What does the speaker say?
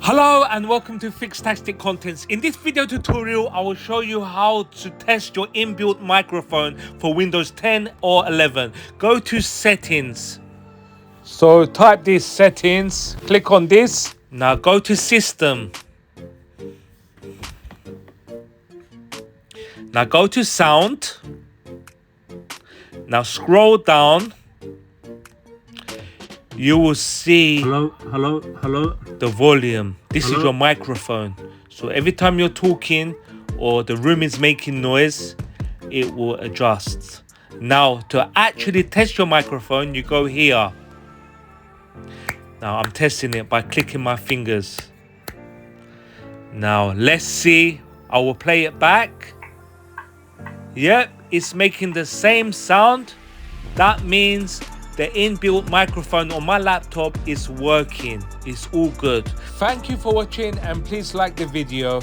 Hello and welcome to FIXtastic Contents. In this video tutorial, I will show you how to test your inbuilt microphone for Windows 10 or 11. Go to settings. So type this settings, click on this. Now go to system. Now go to sound. Now scroll down. You will see the volume. This is your microphone. So every time you're talking or the room is making noise, it will adjust. Now to actually test your microphone, you go here. Now I'm testing it by clicking my fingers. Now let's see. I will play it back. Yep, it's making the same sound. That means the inbuilt microphone on my laptop is working. It's all good. Thank you for watching and please like the video.